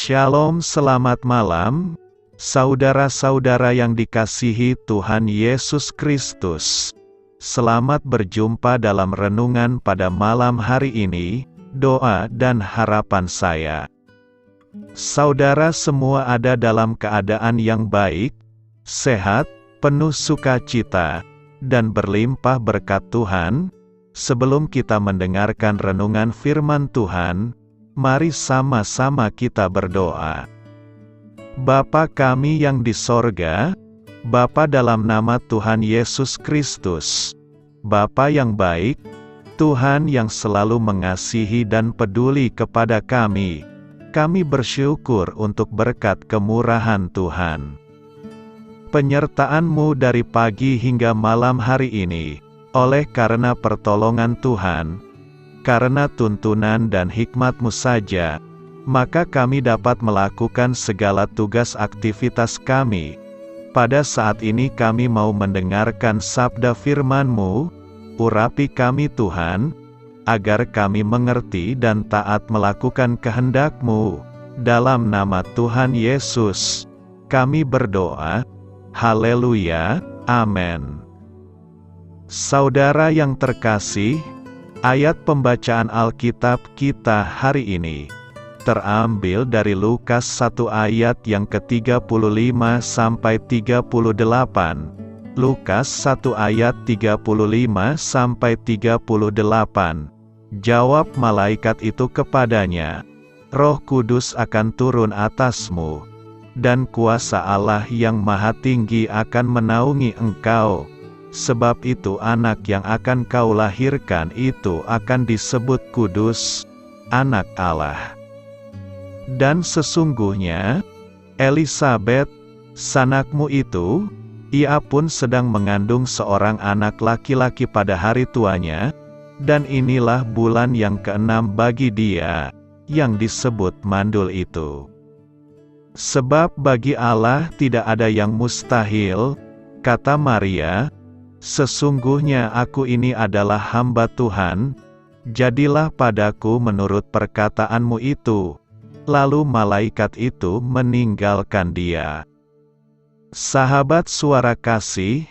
Shalom, selamat malam, saudara-saudara yang dikasihi Tuhan Yesus Kristus. Selamat berjumpa dalam renungan pada malam hari ini, doa dan harapan saya. Saudara semua ada dalam keadaan yang baik, sehat, penuh sukacita, dan berlimpah berkat Tuhan. Sebelum kita mendengarkan renungan firman Tuhan, mari sama-sama kita berdoa. Bapa kami yang di sorga, Bapa dalam nama Tuhan Yesus Kristus, Bapa yang baik, Tuhan yang selalu mengasihi dan peduli kepada kami bersyukur untuk berkat kemurahan Tuhan. Penyertaan-Mu dari pagi hingga malam hari ini, oleh karena pertolongan Tuhan, karena tuntunan dan hikmat-Mu saja, maka kami dapat melakukan segala tugas aktivitas kami. Pada saat ini kami mau mendengarkan sabda firman-Mu, urapi kami Tuhan, agar kami mengerti dan taat melakukan kehendak-Mu. Dalam nama Tuhan Yesus, kami berdoa. Haleluya, amin. Saudara yang terkasih, ayat pembacaan Alkitab kita hari ini terambil dari Lukas 1 ayat yang ke-35 sampai 38. Lukas 1 ayat 35 sampai 38. Jawab malaikat itu kepadanya, Roh Kudus akan turun atasmu, dan kuasa Allah yang Maha Tinggi akan menaungi engkau. Sebab itu anak yang akan kau lahirkan itu akan disebut kudus, anak Allah. Dan sesungguhnya, Elisabet, sanakmu itu, ia pun sedang mengandung seorang anak laki-laki pada hari tuanya, dan inilah bulan yang ke-6 bagi dia, yang disebut mandul itu. Sebab bagi Allah tidak ada yang mustahil, kata Maria, sesungguhnya aku ini adalah hamba Tuhan, jadilah padaku menurut perkataanmu itu. Lalu malaikat itu meninggalkan dia. Sahabat suara kasih,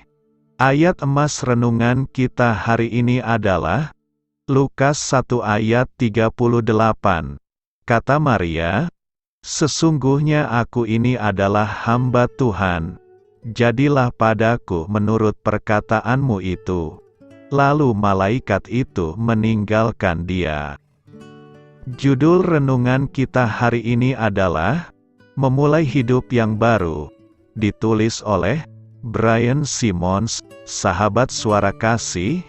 ayat emas renungan kita hari ini adalah Lukas 1 ayat 38. Kata Maria, sesungguhnya aku ini adalah hamba Tuhan, jadilah padaku menurut perkataanmu itu. Lalu malaikat itu meninggalkan dia. Judul renungan kita hari ini adalah Memulai Hidup yang Baru, ditulis oleh Brian Simmons. Sahabat suara kasih,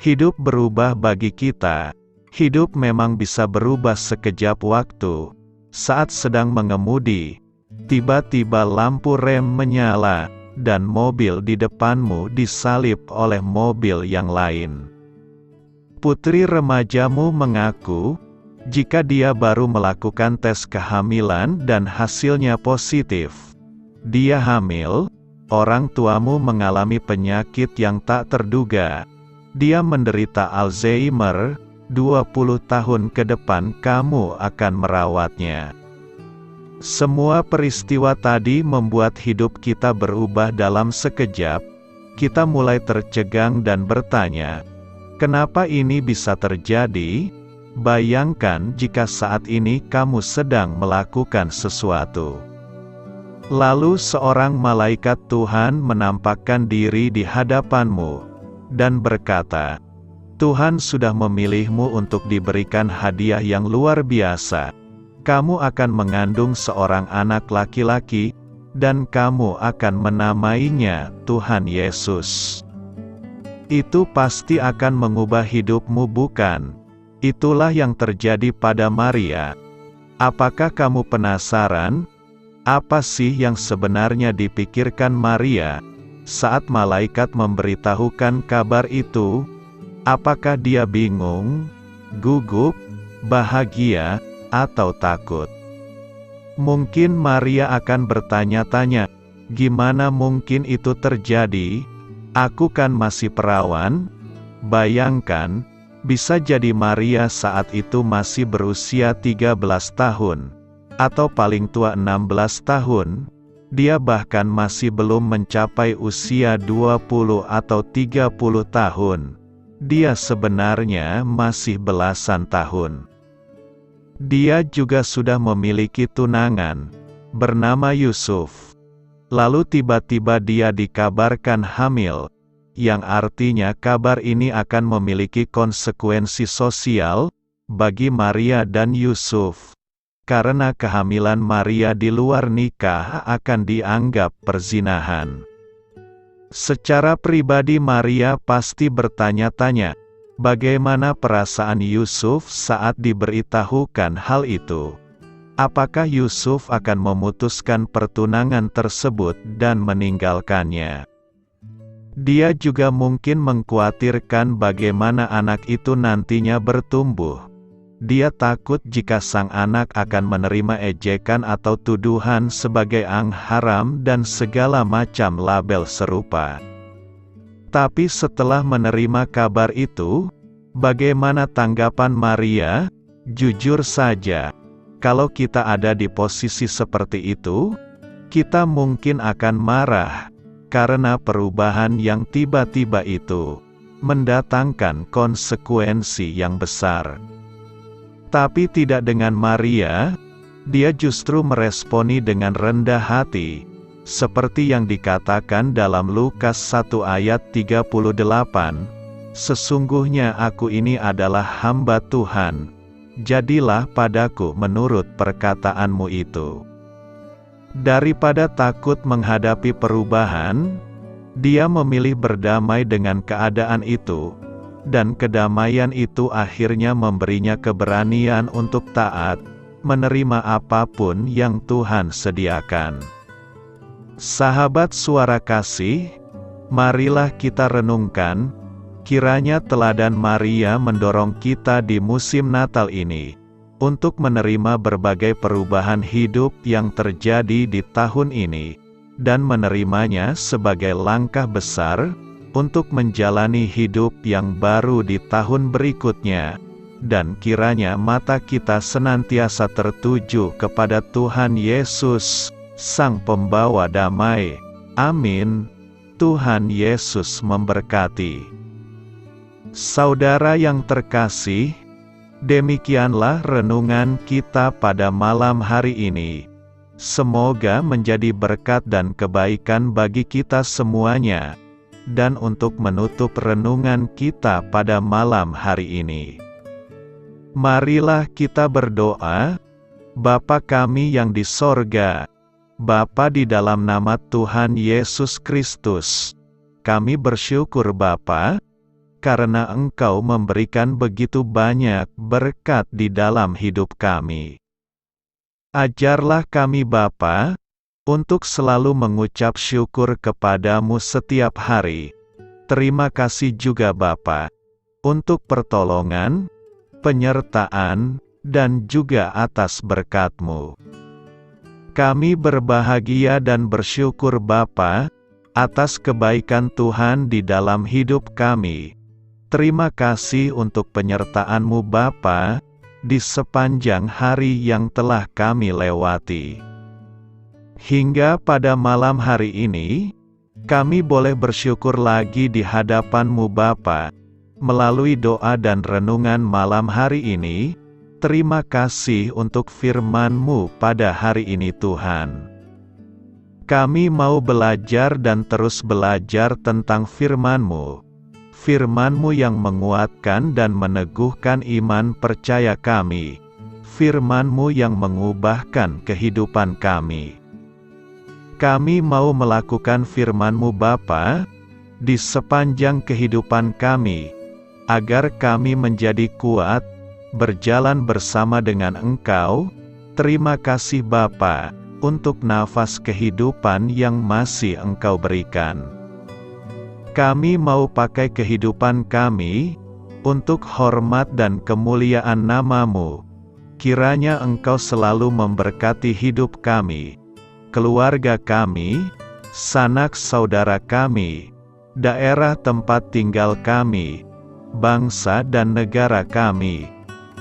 hidup berubah bagi kita. Hidup memang bisa berubah sekejap waktu. Saat sedang mengemudi, tiba-tiba lampu rem menyala, dan mobil di depanmu disalip oleh mobil yang lain. Putri remajamu mengaku, jika dia baru melakukan tes kehamilan dan hasilnya positif, dia hamil. Orang tuamu mengalami penyakit yang tak terduga. Dia menderita Alzheimer. 20 tahun ke depan kamu akan merawatnya. Semua peristiwa tadi membuat hidup kita berubah dalam sekejap. Kita mulai tercegang dan bertanya, kenapa ini bisa terjadi? Bayangkan jika saat ini kamu sedang melakukan sesuatu. Lalu seorang malaikat Tuhan menampakkan diri di hadapanmu, dan berkata, Tuhan sudah memilihmu untuk diberikan hadiah yang luar biasa. Kamu akan mengandung seorang anak laki-laki, dan kamu akan menamainya Tuhan Yesus. Itu pasti akan mengubah hidupmu, bukan? Itulah yang terjadi pada Maria. Apakah kamu penasaran? Apa sih yang sebenarnya dipikirkan Maria saat malaikat memberitahukan kabar itu? Apakah dia bingung, gugup, bahagia, atau takut? Mungkin Maria akan bertanya-tanya, gimana mungkin itu terjadi? Aku kan masih perawan. Bayangkan, bisa jadi Maria saat itu masih berusia 13 tahun. atau paling tua 16 tahun, dia bahkan masih belum mencapai usia 20 atau 30 tahun. Dia sebenarnya masih belasan tahun. Dia juga sudah memiliki tunangan, bernama Yusuf. Lalu tiba-tiba dia dikabarkan hamil, yang artinya kabar ini akan memiliki konsekuensi sosial bagi Maria dan Yusuf. Karena kehamilan Maria di luar nikah akan dianggap perzinahan. Secara pribadi Maria pasti bertanya-tanya, bagaimana perasaan Yusuf saat diberitahukan hal itu? Apakah Yusuf akan memutuskan pertunangan tersebut dan meninggalkannya? Dia juga mungkin mengkhawatirkan bagaimana anak itu nantinya bertumbuh. Dia takut jika sang anak akan menerima ejekan atau tuduhan sebagai haram dan segala macam label serupa. Tapi setelah menerima kabar itu, bagaimana tanggapan Maria? Jujur saja, kalau kita ada di posisi seperti itu, kita mungkin akan marah, karena perubahan yang tiba-tiba itu mendatangkan konsekuensi yang besar. Tapi tidak dengan Maria, dia justru meresponi dengan rendah hati, seperti yang dikatakan dalam Lukas 1 ayat 38, "Sesungguhnya aku ini adalah hamba Tuhan, jadilah padaku menurut perkataanmu itu." Daripada takut menghadapi perubahan, dia memilih berdamai dengan keadaan itu. Dan kedamaian itu akhirnya memberinya keberanian untuk taat, menerima apapun yang Tuhan sediakan. Sahabat Suara Kasih, marilah kita renungkan, kiranya teladan Maria mendorong kita di musim Natal ini, untuk menerima berbagai perubahan hidup yang terjadi di tahun ini, dan menerimanya sebagai langkah besar, untuk menjalani hidup yang baru di tahun berikutnya, dan kiranya mata kita senantiasa tertuju kepada Tuhan Yesus, Sang Pembawa Damai. Amin. Tuhan Yesus memberkati. Saudara yang terkasih, demikianlah renungan kita pada malam hari ini. Semoga menjadi berkat dan kebaikan bagi kita semuanya. Dan untuk menutup renungan kita pada malam hari ini, marilah kita berdoa. Bapa kami yang di sorga, Bapa di dalam nama Tuhan Yesus Kristus, kami bersyukur Bapa, karena Engkau memberikan begitu banyak berkat di dalam hidup kami. Ajarlah kami Bapa, untuk selalu mengucap syukur kepadamu setiap hari. Terima kasih juga Bapa, untuk pertolongan, penyertaan, dan juga atas berkat-Mu. Kami berbahagia dan bersyukur Bapa, atas kebaikan Tuhan di dalam hidup kami. Terima kasih untuk penyertaan-Mu Bapa, di sepanjang hari yang telah kami lewati. Hingga pada malam hari ini, kami boleh bersyukur lagi di hadapan-Mu Bapa. Melalui doa dan renungan malam hari ini, terima kasih untuk firman-Mu pada hari ini Tuhan. Kami mau belajar dan terus belajar tentang firman-Mu. Firman-Mu yang menguatkan dan meneguhkan iman percaya kami. Firman-Mu yang mengubahkan kehidupan kami. Kami mau melakukan firman-Mu Bapa, di sepanjang kehidupan kami, agar kami menjadi kuat, berjalan bersama dengan Engkau. Terima kasih Bapa, untuk nafas kehidupan yang masih Engkau berikan. Kami mau pakai kehidupan kami, untuk hormat dan kemuliaan nama-Mu. Kiranya Engkau selalu memberkati hidup kami, keluarga kami, sanak saudara kami, daerah tempat tinggal kami, bangsa dan negara kami,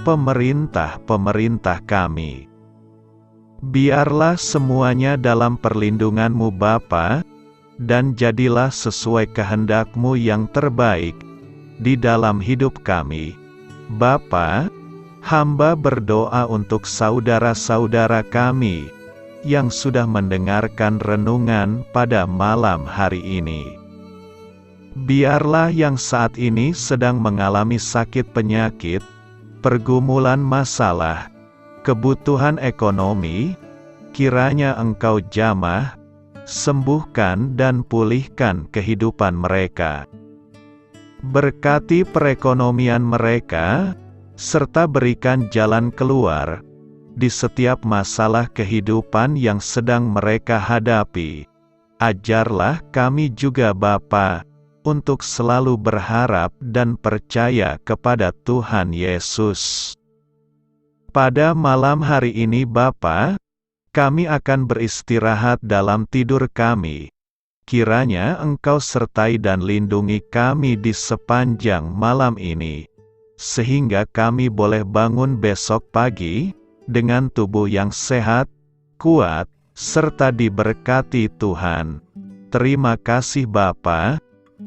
pemerintah-pemerintah kami. Biarlah semuanya dalam perlindungan-Mu Bapa, dan jadilah sesuai kehendak-Mu yang terbaik di dalam hidup kami. Bapa, hamba berdoa untuk saudara-saudara kami yang sudah mendengarkan renungan pada malam hari ini. Biarlah yang saat ini sedang mengalami sakit penyakit, pergumulan masalah, kebutuhan ekonomi, kiranya Engkau jamah, sembuhkan dan pulihkan kehidupan mereka. Berkati perekonomian mereka, serta berikan jalan keluar di setiap masalah kehidupan yang sedang mereka hadapi. Ajarlah kami juga Bapa, untuk selalu berharap dan percaya kepada Tuhan Yesus. Pada malam hari ini Bapa, kami akan beristirahat dalam tidur kami. Kiranya Engkau sertai dan lindungi kami di sepanjang malam ini, sehingga kami boleh bangun besok pagi dengan tubuh yang sehat, kuat, serta diberkati Tuhan. Terima kasih Bapa.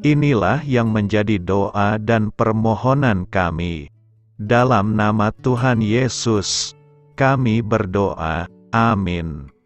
Inilah yang menjadi doa dan permohonan kami. Dalam nama Tuhan Yesus, kami berdoa. Amin.